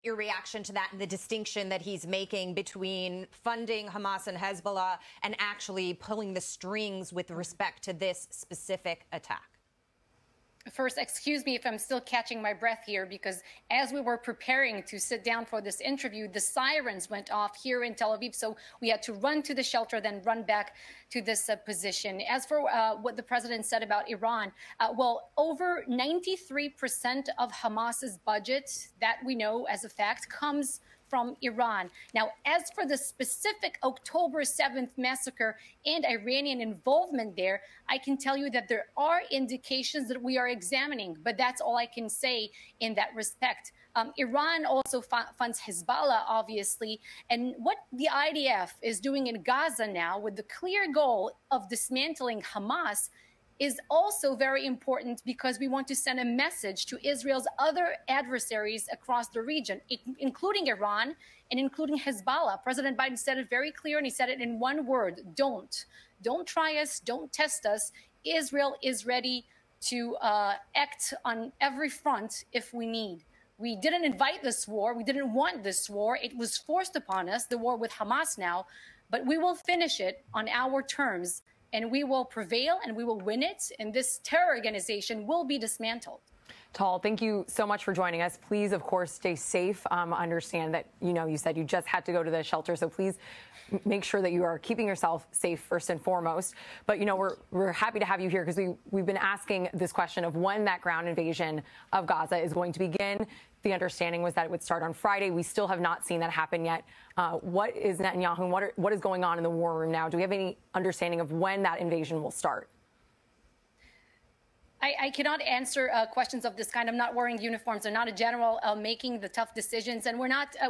your reaction to that and the distinction that he's making between funding Hamas and Hezbollah and actually pulling the strings with respect to this specific attack? First, excuse me if I'm still catching my breath here, because as we were preparing to sit down for this interview, the sirens went off here in Tel Aviv. So we had to run to the shelter, then run back to this position. As for what the president said about Iran, well, over 93% of Hamas's budget, that we know as a fact, comes from Iran. Now, as for the specific October 7th massacre and Iranian involvement there, I can tell you that there are indications that we are examining, but that's all I can say in that respect. Iran also funds Hezbollah, obviously, and what the IDF is doing in Gaza now with the clear goal of dismantling Hamas is also very important, because we want to send a message to Israel's other adversaries across the region, including Iran and including Hezbollah. President Biden said it very clear, and he said it in one word: don't. Don't try us. Don't test us. Israel is ready to act on every front if we need. We didn't invite this war. We didn't want this war. It was forced upon us, the war with Hamas now, but we will finish it on our terms. And we will prevail, and we will win it, and this terror organization will be dismantled. Tal, thank you so much for joining us. Please, of course, stay safe. I understand that, you said you just had to go to the shelter, so please make sure that you are keeping yourself safe first and foremost. But, we're happy to have you here, because we've been asking this question of when that ground invasion of Gaza is going to begin. The understanding was that it would start on Friday. We still have not seen that happen yet. What is Netanyahu and what is going on in the war room now? Do we have any understanding of when that invasion will start? I cannot answer questions of this kind. I'm not wearing uniforms. I'm not a general making the tough decisions. And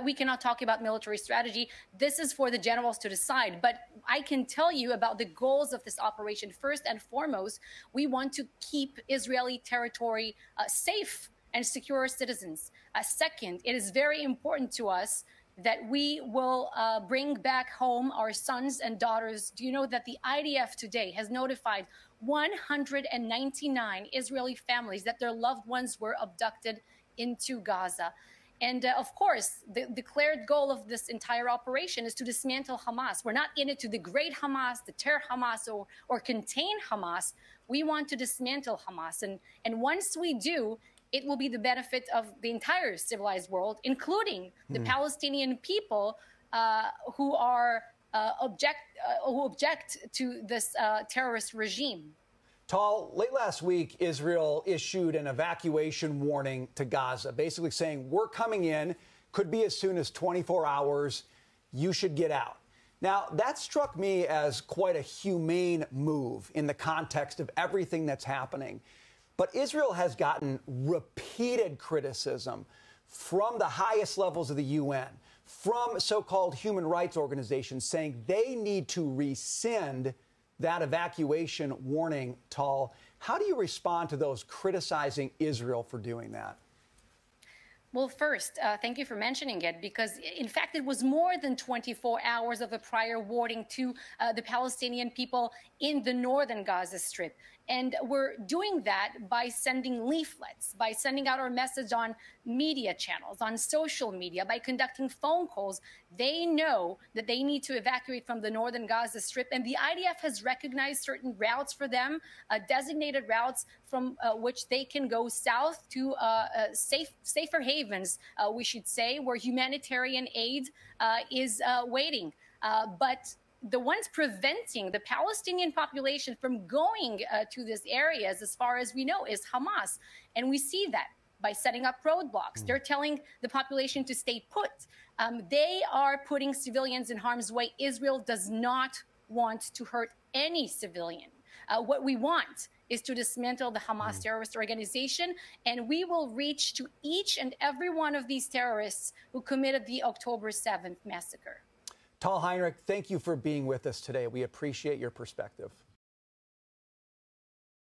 we cannot talk about military strategy. This is for the generals to decide. But I can tell you about the goals of this operation. First and foremost, we want to keep Israeli territory safe and secure citizens. Second, it is very important to us that we will bring back home our sons and daughters. Do you know that the IDF today has notified 199 Israeli families that their loved ones were abducted into Gaza? And of course, the declared goal of this entire operation is to dismantle Hamas. We're not in it to degrade Hamas, deter Hamas, or contain Hamas. We want to dismantle Hamas. And once we do, it will be the benefit of the entire civilized world, including the Palestinian people who object to this terrorist regime. Tal, late last week, Israel issued an evacuation warning to Gaza, basically saying, we're coming in, could be as soon as 24 hours, you should get out. Now, that struck me as quite a humane move in the context of everything that's happening. But Israel has gotten repeated criticism from the highest levels of the UN, from so-called human rights organizations, saying they need to rescind that evacuation warning. Tal, how do you respond to those criticizing Israel for doing that? Well, first, thank you for mentioning it, because, in fact, it was more than 24 hours of a prior warning to the Palestinian people in the northern Gaza Strip. And we're doing that by sending leaflets, by sending out our message on media channels, on social media, by conducting phone calls. They know that they need to evacuate from the northern Gaza Strip, and the IDF has recognized certain routes for them, designated routes from which they can go south to safer havens, we should say, where humanitarian aid is waiting. But the ones preventing the Palestinian population from going to these areas, as far as we know, is Hamas. And we see that by setting up roadblocks. They're telling the population to stay put. They are putting civilians in harm's way. Israel does not want to hurt any civilian. What we want is to dismantle the Hamas terrorist organization, and we will reach to each and every one of these terrorists who committed the October 7th massacre. Tal, Heinrich, thank you for being with us today. We appreciate your perspective.